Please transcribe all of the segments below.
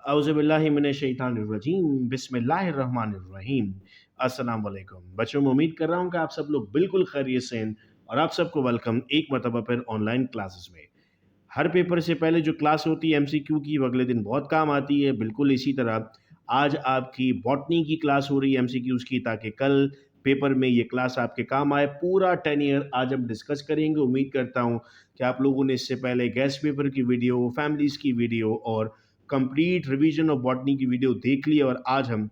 औज़ुबिल्लाहिमिनश्शैतानिर्रजीम बिस्मिल्लाहिर्रहमानिर्रहीम। अस्सलाम वालेकुम बच्चों, मैं उम्मीद कर रहा हूँ कि आप सब लोग बिल्कुल खैरियत से हैं और आप सबको वेलकम एक मरतबा फिर ऑनलाइन क्लासेस में। हर पेपर से पहले जो क्लास होती है एमसीक्यू की, वो अगले दिन बहुत काम आती है। बिल्कुल इसी तरह आज आपकी बॉटनी की क्लास हो रही है एमसीक्यूज़ की, ताकि कल पेपर में ये क्लास आपके काम आए। पूरा 10 ईयर आज हम डिस्कस करेंगे। उम्मीद करता हूँ कि आप लोगों ने इससे पहले गेस्ट पेपर की वीडियो, फैमिलीज़ की वीडियो और कंप्लीट रिवीजन ऑफ बॉटनी की वीडियो देख ली। और आज हम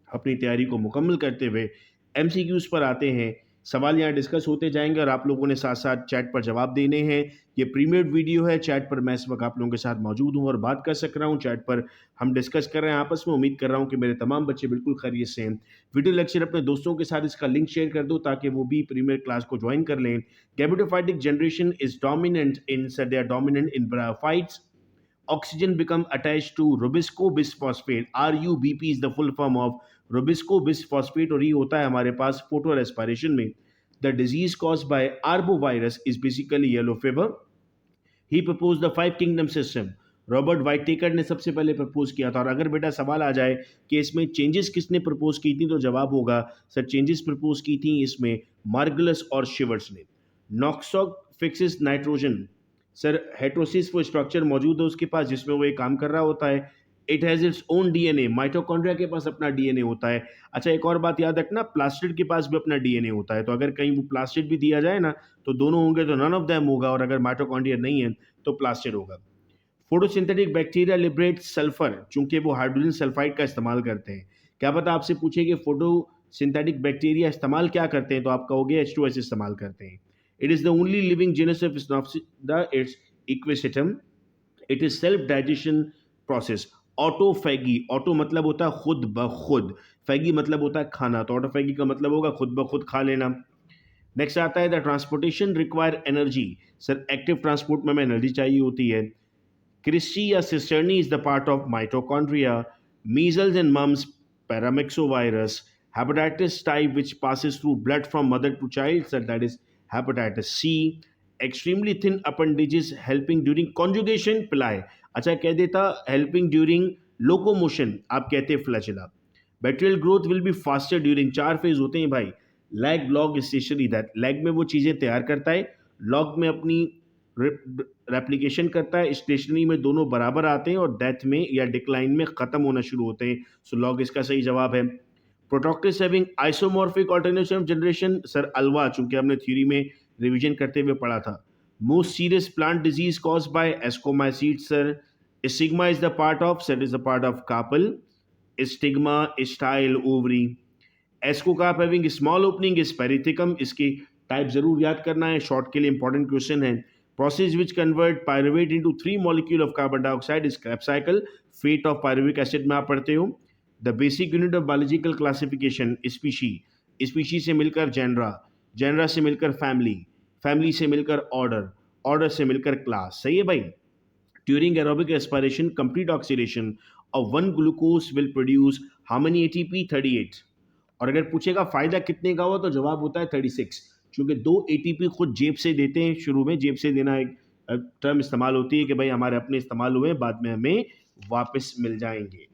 अपनी तैयारी को मुकम्मल करते हुए एमसीक्यूज़ पर आते हैं। सवाल यहाँ डिस्कस होते जाएंगे और आप लोगों ने साथ साथ चैट पर जवाब देने हैं। ये प्रीमियर्ड वीडियो है, चैट पर मैं इस वक्त आप लोगों के साथ मौजूद हूँ और बात कर सक रहा हूँ। चैट पर हम डिस्कस कर रहे हैं आपस में। उम्मीद कर रहा हूँ कि मेरे तमाम बच्चे बिल्कुल खैरियत से हैं। वीडियो लेक्चर अपने दोस्तों के साथ इसका लिंक शेयर कर दो ताकि वो भी प्रीमियर क्लास को ज्वाइन कर लें। Gametophytic generation is dominant in they are dominant in bryophytes. Oxygen become attached to rubisco bisphosphate. RUBP is the full form of rubisco bisphosphate और ये होता है हमारे पास फोटो रेस्पिरेशन में. The disease caused by arbovirus is basically yellow fever. He proposed the five kingdom system. Robert white taker ने सबसे पहले propose किया था। और अगर बेटा सवाल आ जाए कि इसमें चेंजेस किसने प्रपोज की थी, तो जवाब होगा सर चेंजेस प्रपोज की थी इसमें मार्गलस और शिवर्स ने। नॉक्सॉक फिक्सेस नाइट्रोजन। सर हेट्रोसिस वो स्ट्रक्चर मौजूद है उसके पास जिसमें वो एक काम कर रहा होता है। It has its own DNA. Mitochondria के पास अपना डीएनए होता है। अच्छा, एक और बात याद रखना, प्लास्टिड के पास भी अपना डीएनए होता है। तो अगर कहीं वो प्लास्टिड भी दिया जाए ना, तो दोनों होंगे तो नन ऑफ देम होगा, और अगर माइटोकॉन्ड्रिया नहीं है तो प्लास्टिड होगा। फोटोसिंथेटिक बैक्टीरिया लिबरेट सल्फर, चूंकि वो हाइड्रोजन सल्फाइड का इस्तेमाल करते हैं। क्या पता आपसे पूछे कि फोटोसिंथेटिक बैक्टीरिया इस्तेमाल क्या करते हैं, तो आप कहोगे H2S इस्तेमाल करते हैं। It is the only living genus of Sphenopsida, it's Equisetum. It is self digestion process. Autophagy, auto मतलब होता है खुद ब खुद, फैगी मतलब होता है खाना, तो ऑटोफैगी का मतलब होगा खुद ब खुद खा लेना। नेक्स्ट आता है the transportation require energy. Sir active transport में हमें एनर्जी चाहिए होती है। Christie or cisterni is the part of mitochondria. Measles and mumps, paramyxovirus, hepatitis type which passes through blood from mother to child, so that is hepatitis C. Extremely thin appendages helping during conjugation, पिलाए। अच्छा कह देता helping during locomotion, आप कहते flagella. Bacterial growth will be faster during 4 phase होते हैं भाई। Lag log stationary, that lag में वो चीज़ें तैयार करता है, लॉग में अपनी रेप्लिकेशन करता है, स्टेशनरी में दोनों बराबर आते हैं और डेथ में या डिक्लाइन में ख़त्म होना शुरू होते हैं। सो लॉग इसका सही जवाब है। Protoctists having isomorphic alternation of generation, sir Ulva, चूंकि हमने थ्योरी में रिवीजन करते हुए पढ़ा था। Most serious plant disease cause by ascomycete, sir stigma is the part of, sir is the part of carpel, stigma style ovary. Ascocarp having small opening is perithecium, इसकी type जरूर याद करना है, शॉर्ट के लिए इंपॉर्टेंट क्वेश्चन है। Process which convert pyruvate into 3 molecule of carbon dioxide is Krebs cycle. Fate of pyruvic acid में आप पढ़ते हो। The basic unit of biological classification species, species से मिलकर genera, genera से मिलकर family, family से मिलकर order, order से मिलकर class। सही है भाई। During aerobic respiration, complete oxidation of one glucose will produce how many ATP? 38। और अगर पूछेगा फायदा कितने का हुआ, तो जवाब होता है 36, क्योंकि 2 ATP खुद जेब से देते हैं। शुरू में जेब से देना एक टर्म इस्तेमाल होती है कि भाई हमारे अपने इस्तेमाल हुए, बाद में हमें वापस मिल जाएंगे।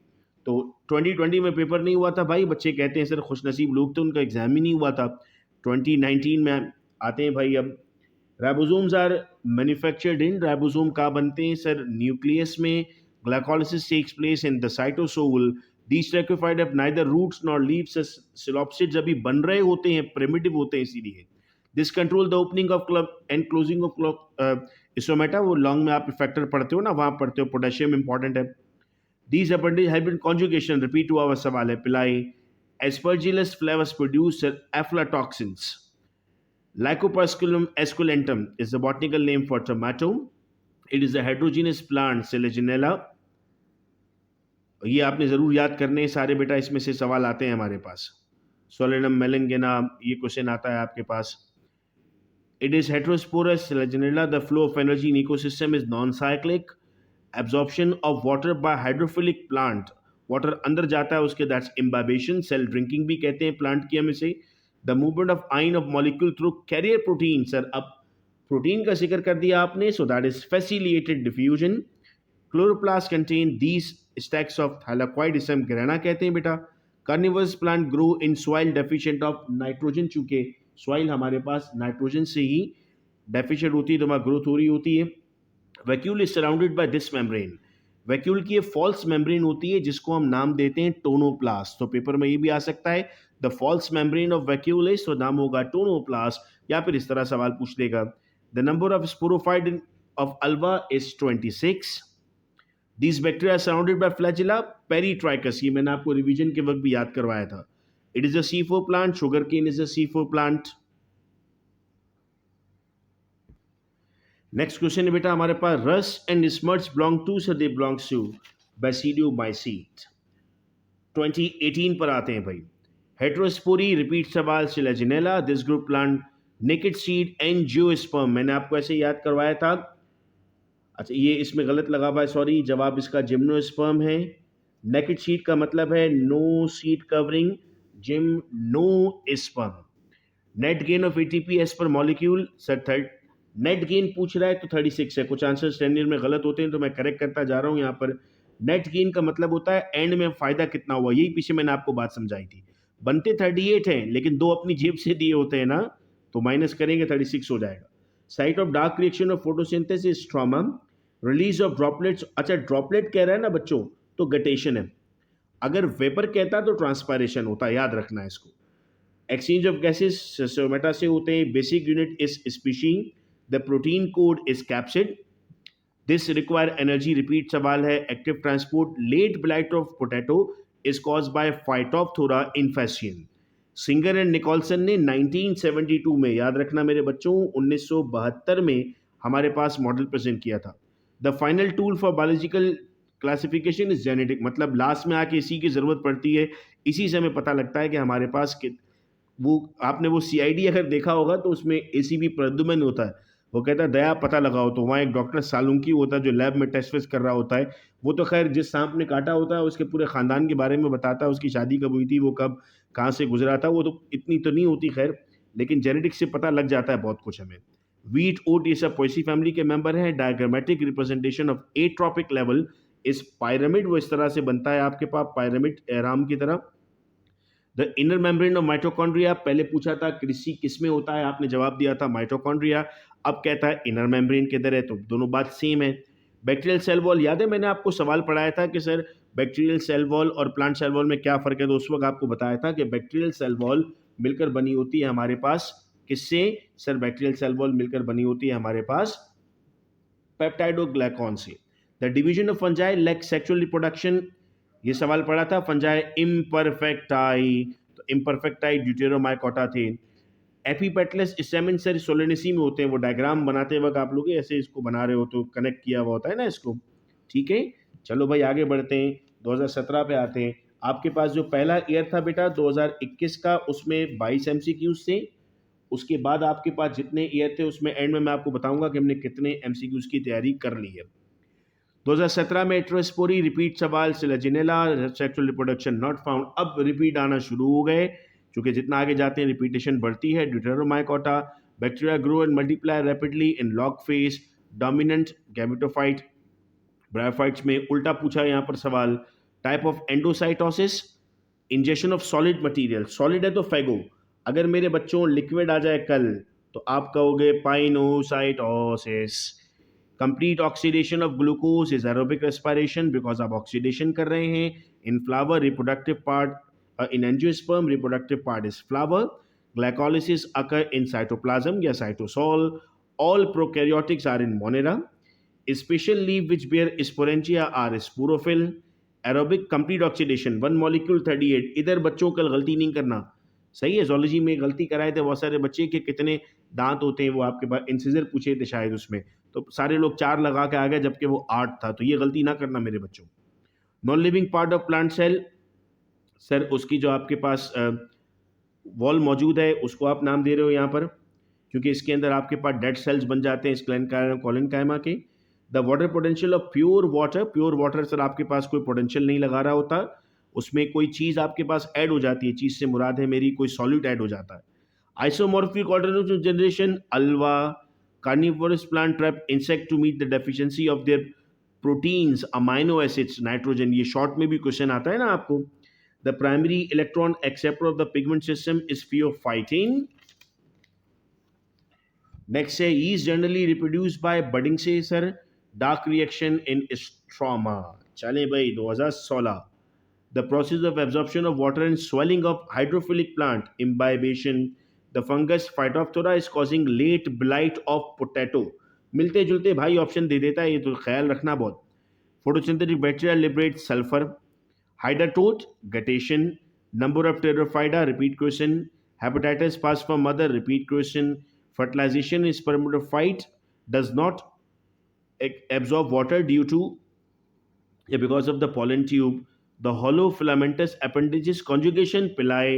तो 2020 में पेपर नहीं हुआ था भाई, बच्चे कहते हैं सर खुशनसीब लोग थे, उनका एग्जाम ही नहीं हुआ था। 2019 में आते हैं भाई। अब ribosomes are manufactured in, ribosome कहाँ बनते हैं सर? न्यूक्लियस में। Glycolysis takes place in the cytosol. These trachyphyte have neither roots nor leaves, psilopsids अभी बन रहे होते हैं, प्रिमिटिव होते हैं इसीलिए। This control the opening of club and closing of stomata, वो लॉन्ग में आप फैक्टर पढ़ते हो ना, वहाँ पढ़ते हो। पोटेशियम इंपॉर्टेंट है। These appendage have been conjugation, repeat हुआ हुआ सवाल है, पिलाई। Aspergillus फ्लेवस produce aflatoxins. Lycoplasculum esculentum is the botanical name for tomato. It is a heterogeneous plant, Selaginella. ये आपने ज़रूर याद करने हैं सारे बेटा, इसमें से सवाल आते हैं हमारे पास। सोलेनम मेलेंगिना, ये क्वेश्चन आता है आपके पास। It is heterosporous Selaginella. The flow of energy in ecosystem is non cyclic. Absorption of water by hydrophilic plant, water अंदर जाता है उसके, दैट्स इम्बाइबेशन। सेल ड्रिंकिंग भी कहते हैं प्लांट की हम इसे। The movement of ion of molecule through carrier protein, sir अब प्रोटीन का जिक्र कर दिया आपने, so that is facilitated diffusion. Chloroplast contain these stacks of thylakoid grana कहते हैं बेटा। Carnivorous plant grow in soil deficient of nitrogen, चूंकि सॉइल हमारे पास नाइट्रोजन से ही डेफिशिएंट होती है तो वहाँ ग्रोथ हो रही होती है। Vacuole is surrounded by this membrane. Vacuole की फॉल्स मेम्ब्रेन होती है जिसको हम नाम देते हैं टोनोप्लास्ट। तो पेपर में ये भी आ सकता है the false membrane of vacuole is, तो नाम होगा टोनोप्लास्ट, या फिर इस तरह सवाल पूछ लेगा the number of sporophyte of Alva is 26। These bacteria are surrounded by flagella peritrichus, ये मैंने आपको रिवीजन के वक्त भी याद करवाया था। It is a C4 plant, sugarcane is a C4 plant। Next question है बेटा हमारे पास, rust and smuts belong to, sir they belongs to basidiomycete. 2018 पर आते हैं भाई। हेट्रोस्पोरी रिपीट सवाल Selaginella, this group plant naked seed angiosperm, मैंने आपको ऐसे याद करवाया था। अच्छा ये इसमें गलत लगा हुआ है, सॉरी, जवाब इसका जिम्नोस्पर्म है। नेकेड सीड का मतलब है no seed covering, gymnosperm. Net gain of ATP as per molecule, sir third net gain पूछ रहा है तो 36 है। कुछ आंसर स्टैंडर्ड में गलत होते हैं तो मैं करेक्ट करता जा रहा हूं यहाँ पर। नेट गेन का मतलब होता है एंड में फायदा कितना हुआ, यही पीछे मैंने आपको बात समझाई थी। बनते 38 हैं लेकिन दो अपनी जेब से दिए होते हैं ना, तो माइनस करेंगे 36 हो जाएगा। Site of dark reaction of photosynthesis stroma, release of droplets, अच्छा ड्रॉपलेट कह रहा है ना बच्चों तो गटेशन है, अगर वेपर कहता तो ट्रांसपायरेशन होता, याद रखना है इसको। एक्सचेंज ऑफ गैसेस सोमेटा से होते हैं। Basic unit is species, the protein code is capsid, this require energy, repeat सवाल है। Active transport, late blight of potato is cause by phytophthora infection. Singer and Nicolson ने 1972 में, याद रखना मेरे बच्चों, 1972 में हमारे पास मॉडल प्रेजेंट किया था। The final tool for biological classification is genetic, मतलब लास्ट में आके इसी की जरूरत पड़ती है, इसी से हमें पता लगता है कि हमारे पास वो आपने वो सीआईडी अगर देखा होगा तो उसमें एसीबी प्रद्युमन होता है, वो कहता है दया पता लगाओ, तो वहाँ एक डॉक्टर सालुंकी होता है जो लैब में टेस्ट वेस्ट कर रहा होता है। वो तो खैर जिस सांप ने काटा होता है उसके पूरे खानदान के बारे में बताता है, उसकी शादी कब हुई थी, वो कब कहाँ से गुजरा था, वो तो इतनी तो नहीं होती खैर, लेकिन जेनेटिक्स से पता लग जाता है बहुत कुछ हमें। वीट ओट ये सब पोएसी फैमिली के मेंबर हैं। डायग्रामेटिक रिप्रेजेंटेशन ऑफ एट्रोपिक लेवल इस पायरामिड, वो इस तरह से बनता है आपके पास पिरामिड एराम की तरह। The inner membrane of mitochondria, पहले पूछा था कृषि किसमें होता है, आपने जवाब दिया था माइटोकॉन्ड्रिया, अब कहता है इनर मेम्ब्रेन किधर है, तो दोनों बात सेम है। बैक्टीरियल सेल वॉल, याद है मैंने आपको सवाल पढ़ाया था कि सर बैक्टीरियल सेल वॉल और प्लांट सेल वॉल में क्या फ़र्क है, तो उस वक्त आपको बताया था कि बैक्टीरियल सेल वॉल मिलकर बनी होती है हमारे पास किससे, सर बैक्टीरियल सेल वॉल मिलकर बनी होती है हमारे पास पेप्टाइडोग्लाइकॉन से। The division of fungi like sexual reproduction, ये सवाल पढ़ा था। फंजाई इम्परफेक्टाई, तो इम्परफेक्टाई ड्यूटेरोमाइकोटा थे। एपीपेटलस स्टेमिन सर सोलेनेसी में होते हैं, वो डायग्राम बनाते वक्त आप लोग ऐसे इसको बना रहे हो तो कनेक्ट किया हुआ होता है ना इसको, ठीक है। चलो भाई आगे बढ़ते हैं, 2017 पे आते हैं। आपके पास जो पहला ईयर था बेटा 2021 का, उसमें 22 एमसीक्यूज थे। उसके बाद आपके पास जितने ईयर थे उसमें एंड में मैं आपको बताऊंगा कि हमने कितने एमसीक्यूज की तैयारी कर ली है। 2017 में एट्रोस्पोरी रिपीट सवाल, Selaginella sexual reproduction not found, अब रिपीट आना शुरू हो गए क्योंकि जितना आगे जाते हैं रिपीटेशन बढ़ती है। Deuteromycota, bacteria grow and multiply rapidly in log phase, dominant gametophyte. Bryophytes में उल्टा पूछा यहाँ पर सवाल। Type of endocytosis, injection of solid material, solid है तो फैगो, अगर मेरे बच्चों लिक्विड आ जाए कल तो आप कहोगे pinocytosis. Complete oxidation of glucose is aerobic respiration, because आप ऑक्सीडेशन कर रहे हैं। In flower reproductive part, in angiosperm reproductive part is flower. Glycolysis occur in cytoplasm या cytosol. All prokaryotics are in monera. Special leaf which bear sporangia are sporophyll. Aerobic complete oxidation, one molecule 38, इधर बच्चों कल गलती नहीं करना, सही है। Zoology में गलती कराए थे बहुत सारे बच्चे के कितने दांत होते हैं, वो आपके पास इंसिजर पूछे थे शायद उसमें, तो सारे लोग 4 लगा के आ गए जबकि वो 8 था, तो ये गलती ना करना मेरे बच्चों। Non living part of plant cell, sir उसकी जो आपके पास वॉल मौजूद है उसको आप नाम दे रहे हो यहाँ पर, क्योंकि इसके अंदर आपके पास डेड सेल्स बन जाते हैं स्क्लेरेंकाइमा कोलेनकाइमा के। The water potential of pure water, pure water sir आपके पास कोई पोटेंशियल नहीं लगा रहा होता, उसमें कोई चीज़ आपके पास ऐड हो जाती है, चीज़ से मुराद है मेरी कोई सॉल्यूट ऐड हो जाता है। Isomorphic organism generation, Ulva carnivorous plant trap insect to meet the deficiency of their proteins, amino acids, nitrogen, ये शॉर्ट में भी क्वेश्चन आता है ना आपको. The primary electron acceptor of the pigment system is phaeophytin. Next है yeast generally reproduce by budding से sir, dark reaction in stroma. चले भाई 2016. The process of absorption of water and swelling of hydrophilic plant imbibition. The fungus Phytophthora is causing late blight of potato. मिलते जुलते भाई option दे देता है, ये तो ख्याल रखना बहुत. Photosynthetic bacteria liberate sulfur. Hydathoth, guttation. Number of pterophyta, repeat question. Hepatitis pass from mother, repeat question. Fertilization is spermatophyte does not absorb water due to, yeah, because of the pollen tube. The hollow filamentous appendages conjugation pili,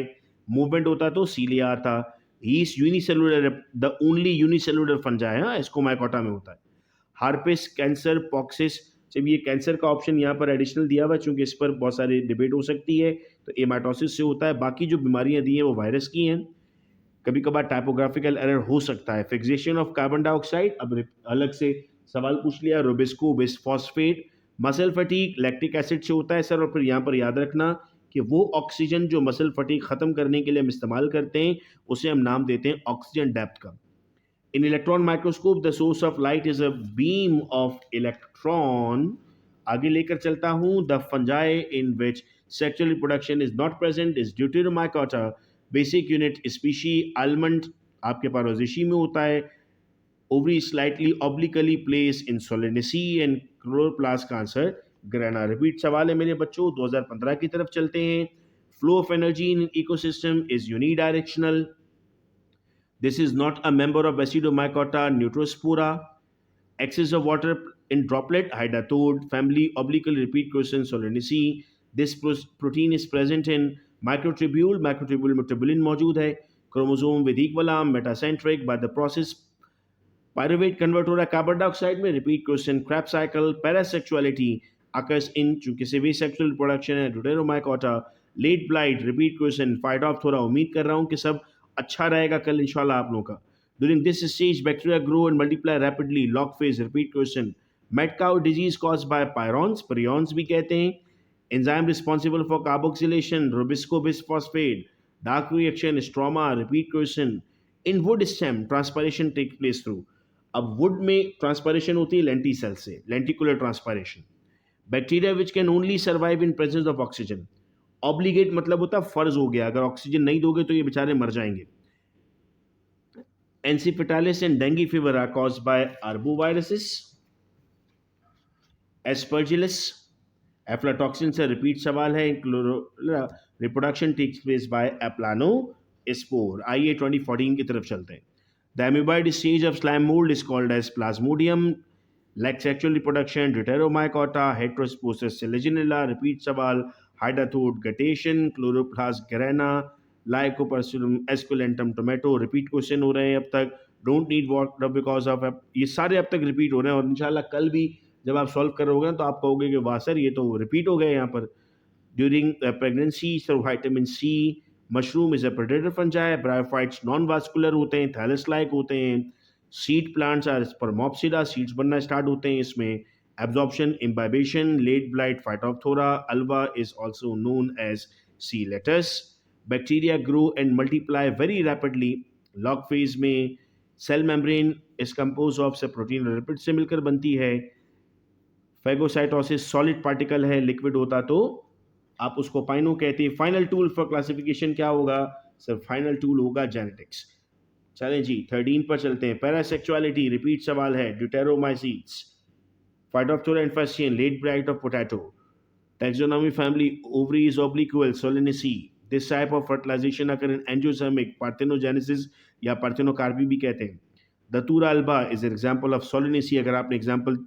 movement होता तो cilia था. yeast unicellular, the only unicellular fungi है, Ascomycota में होता है. Herpes, cancer, poxes. जब ये cancer का ऑप्शन यहाँ पर एडिशनल दिया हुआ है, चूंकि इस पर बहुत सारी डिबेट हो सकती है, तो एमाटोसिस से होता है. बाकी जो बीमारियां दी हैं वो वायरस की हैं. कभी कभार टाइपोग्राफिकल एरर हो सकता है. फिक्सेशन ऑफ कार्बन डाइऑक्साइड, अब अलग से सवाल पूछ लिया. Rubisco bis phosphate. Muscle fatigue lactic acid से होता है सर. और फिर यहाँ पर याद रखना कि वो ऑक्सीजन जो मसल फटीक खत्म करने के लिए हम इस्तेमाल करते हैं, उसे हम नाम देते हैं ऑक्सीजन डेप्थ का. In electron microscope the source of light is a beam of electron. आगे लेकर चलता हूं. The fungi in which sexual reproduction is not present is Deuteromycota. Basic unit species almond आपके पारोजेशी में होता है. Ovary slightly obliquely place in Solanaceae and chloroplast का आंसर ग्रेना. रिपीट सवाल है मेरे बच्चों. 2015 की तरफ चलते हैं. Flow of energy in ecosystem is unidirectional. This is not a member of Basidiomycota न्यूट्रोस्पोरा. Excess of water in droplet, hydathode family, obliquely repeat question, solanaceae. This protein is present in microtubule. Microtubule में tubulin मौजूद है. Chromosome with equal arm, metacentric. By the process pyruvate convert हो रहा है carbon dioxide में. Repeat question. Krebs cycle. Parasexuality occurs in, चूंकि सेवी sexual reproduction है, Deuteromycota. Late blight. Repeat question. Phytophthora. उम्मीद कर रहा हूं कि सब अच्छा रहेगा कल इंशाल्लाह आप लोगों का. During this stage, bacteria grow and multiply rapidly. Log phase. Repeat question. Mad cow disease caused by pyrons. Prions भी कहते हैं. Enzyme responsible for carboxylation. Rubisco bisphosphate. Dark reaction. Stroma. Repeat question. In wood stem, transpiration takes place through. अब wood में transpiration होती है lenticell से. Lenticular transpiration. Bacteria which can only survive in presence of oxygen. Obligate मतलब होता है फर्ज हो गया, अगर ऑक्सीजन नहीं दोगे तो ये बेचारे मर जाएंगे. Encephalitis and dengue fever are caused by arboviruses. Aspergillus. Aflatoxin से रिपीट सवाल है. Reproduction takes place by aplanospore. आइए 2014 की तरफ चलते हैं. The amoeboid stage of slime mould is called as plasmodium. Like sexual reproduction, Deuteromycota, heterosporous Selaginella. Repeat सवाल. Hydathode, guttation, chloroplast grana, Lycopersicum esculentum tomato. Repeat question हो रहे हैं अब तक. Don't need water because of, ये सारे अब तक रिपीट हो रहे हैं और इंशाल्लाह कल भी जब आप सॉल्व करोगे तो आप कहोगे कि वाह सर ये तो रिपीट हो गए यहाँ पर. During pregnancy, sir vitamin C. Mushroom is a predator fungi. Bryophytes non vascular होते हैं, थैलस लाइक होते हैं. Seed plants are Spermopsida, seeds बनना स्टार्ट होते हैं इसमें. Absorption, imbibition, late blight, Phytophthora. Ulva is also known as sea lettuce. Bacteria grow and multiply very rapidly. Log phase में cell membrane is compose of से protein और lipid से मिलकर बनती है. फैगोसाइटोसिस सॉलिड पार्टिकल है, लिक्विड होता तो आप उसको पाइनो कहते हैं. फाइनल टूल फॉर क्लासिफिकेशन क्या होगा सर? फाइनल टूल होगा जेनेटिक्स. चलें जी 13 पर चलते हैं. पैरासेक्सुअलिटी रिपीट सवाल है. Deuteromycetes, Phytophthora infestans, late blight of potato. Taxonomy family, ovaries oblique, Solanaceae. This type of fertilization occur in angiospermic parthenogenesis या पार्थेनोकार्पी भी कहते हैं. Datura alba is example of Solanaceae. अगर आपने एग्जाम्पल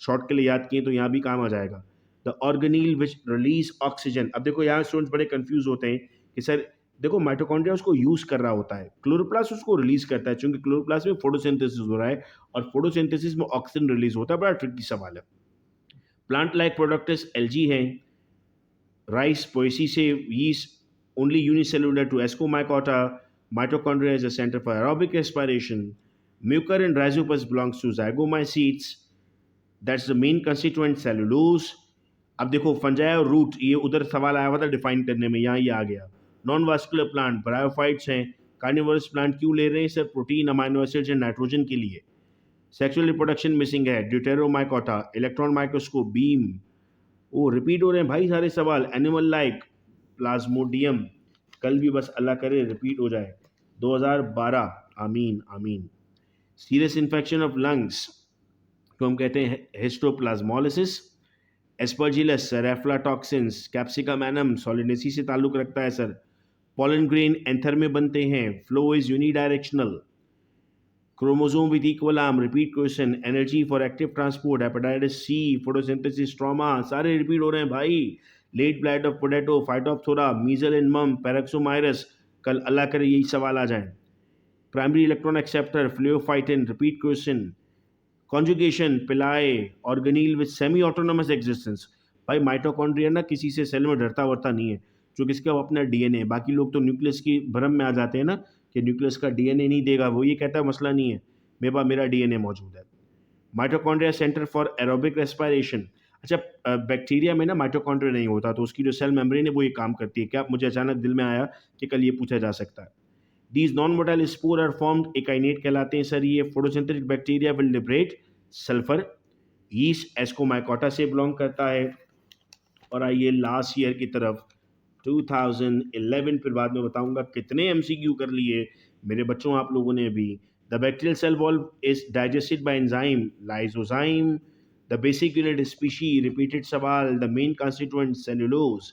शॉर्ट के लिए याद किए तो यहाँ भी काम आ जाएगा. The organelle which release oxygen. अब देखो यहाँ स्टूडेंट्स बड़े कंफ्यूज होते हैं कि सर देखो माइटोकॉन्ड्रिया उसको यूज कर रहा होता है, क्लोरोप्लास्ट उसको रिलीज करता है, चूंकि क्लोरोप्लास्ट में फोटोसिंथेसिस हो रहा है और फोटोसिंथेसिस में ऑक्सीजन रिलीज होता है. बड़ा ट्रिकी सवाल है. प्लांट लाइक प्रोडक्ट्स एल्जी हैं. राइस पोएसी से yeast only unicellular to Ascomycota. Mitochondria is a centre for aerobic respiration. Mucor and Rhizopus belongs to zygomycetes. That's the main constituent cellulose. अब देखो fungi और root, ये उधर सवाल आया हुआ था डिफाइन करने में, यहाँ ये आ गया। नॉन वास्कुलर प्लांट ब्रायोफाइट्स हैं। कार्निवोरस प्लांट क्यों ले रहे हैं sir? Protein, amino acids and nitrogen के लिए। सेक्सुअल रिप्रोडक्शन मिसिंग है, ड्यूटेरोमाइकोटा, इलेक्ट्रॉन माइक्रोस्कोप, बीम। ओ रिपीट हो रहे हैं भाई सारे सवाल। एनिमल लाइक, प्लाज्मोडियम, कल भी बस अल्लाह करे रिपीट हो जाए। 2012, आमीन आमीन। सीरियस इन्फेक्शन ऑफ लंग्स तो हम कहते हैं histoplasmolysis. Aspergillus sir, aflatoxins, Capsicum annuum Solanaceae से ताल्लुक रखता है सर। पॉलन ग्रेन एंथर में बनते हैं। Flow is unidirectional. Chromosome with equal arm, repeat question. Energy for active transport, hepatitis C, photosynthesis, trauma, सारे रिपीट हो रहे हैं भाई। Late blight of potato, Phytophthora, measles and मम, पैराक्सोमाइरस, कल अल्लाह करे यही सवाल आ जाए। Primary electron acceptor, phaeophytin, repeat question. Conjugation, pili, organelle with semi autonomous existence. भाई माइटोकॉन्ड्रिया ना किसी से सेल में डरता वरता नहीं है, जो किसका अपना डीएनए। बाकी लोग तो न्यूक्लियस की भ्रम में आ जाते हैं ना कि न्यूक्लियस का डीएनए नहीं देगा, वो ये कहता है मसला नहीं है, मेरे पास मेरा डीएनए मौजूद है। Mitochondria centre for aerobic respiration. अच्छा, बैक्टीरिया में ना माइटोकॉन्ड्रिया नहीं होता, तो उसकी जो सेल मेम्ब्रेन है वो ये काम करती है क्या? मुझे अचानक दिल में आया कि कल ये पूछा जा सकता है। These non motile spore are formed, akinete कहलाते हैं सर। ये photosynthetic bacteria will liberate sulphur. Yeast Ascomycota से बिलोंग करता है। और आइए लास्ट ईयर की तरफ, 2011, फिर बाद में बताऊंगा कितने एमसीक्यू कर लिए मेरे बच्चों आप लोगों ने भी। The bacterial cell wall is digested by enzyme, lysozyme. The basic unit species, repeated सवाल। The main constituent cellulose.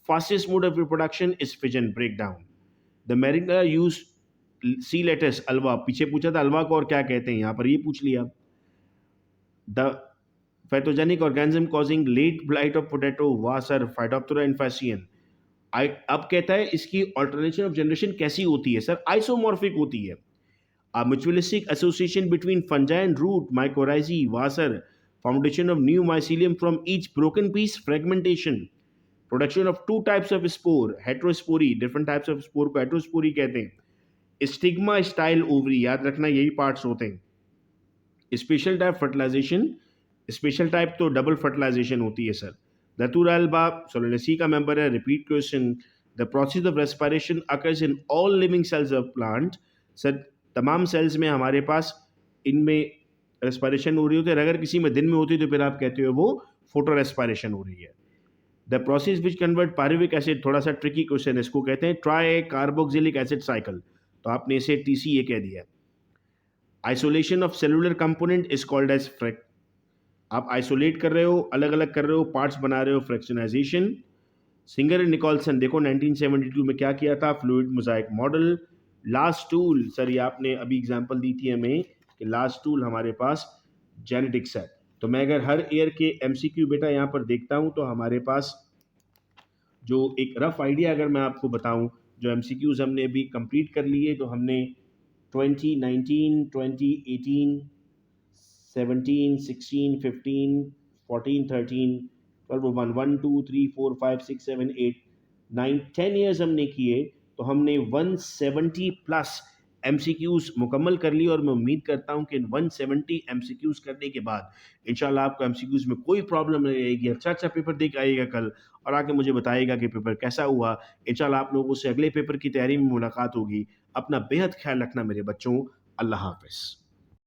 Fastest mode of reproduction is fission breakdown. The मेरिंगा यूज सी लेटेस, अलवा, पीछे पूछा था अलवा को और क्या कहते हैं, यहाँ पर ये पूछ लिया। The pathogenic organism causing late blight of potato, वाह सर, फाइटोप्थोरा इन्फेसियन। अब कहता है इसकी ऑल्टरनेशन ऑफ जनरेशन कैसी होती है सर? आइसोमॉर्फिक होती है। A mutualistic association between fungi and root, mycorrhizae, वाह sir. Foundation of new mycelium from each broken piece, fragmentation. Production of two types of spore, heterospory, different types of spore को heterospory कहते हैं। Stigma style ovary, याद रखना यही parts होते हैं। Special type fertilization, special type तो double fertilization होती है सर। दतूरा अल्बा सोलेनेसी का मेंबर है, repeat question. The process of respiration occurs in all living cells of plant. Sir तमाम सेल्स में हमारे पास इनमें रेस्पिरेशन हो रही होती है, अगर किसी में दिन में होती है तो फिर आप कहते हो वो फोटो रेस्पिरेशन हो रही है। The process which convert pyruvic acid, थोड़ा सा ट्रिकी क्वेश्चन है, इसको कहते हैं ट्राई कार्बोक्सिलिक एसिड साइकिल, तो आपने इसे टीसी ये कह दिया। Isolation of cellular component is called as frac. आप आइसोलेट कर रहे हो, अलग अलग कर रहे हो, पार्ट्स बना रहे हो, फ्रैक्शनाइजेशन। सिंगर निकोलसन, देखो 1972 में क्या किया था, fluid Mosaic model. Last tool sir, ये आपने अभी एग्जांपल दी थी हमें कि लास्ट टूल हमारे पास जेनेटिक्स है। तो मैं अगर हर ईयर के एमसीक्यू बेटा यहाँ पर देखता हूँ तो हमारे पास जो एक रफ आइडिया अगर मैं आपको बताऊं, जो एमसीक्यूज हमने अभी कंप्लीट कर लिए, तो हमने 2019, 2018, 17, 16, 15, 14, 13, 12, 1, 1, 2, 3, 4, 5, 6, 7, 8, 9, 10 ईयर्स हमने किए, तो हमने 170 प्लस एमसीक्यूज मुकम्मल कर लिए। और मैं उम्मीद करता हूं कि इन 170 एमसीक्यूज करने के बाद इंशाल्लाह आपको एमसीक्यूज में कोई प्रॉब्लम नहीं रहेगी। अच्छा अच्छा पेपर देख आइएगा कल और आके मुझे बताइएगा कि पेपर कैसा हुआ। इंशाल्लाह आप लोगों से अगले पेपर की तैयारी में मुलाकात होगी। अपना बेहद ख्याल रखना मेरे बच्चों। अल्लाह हाफिज़।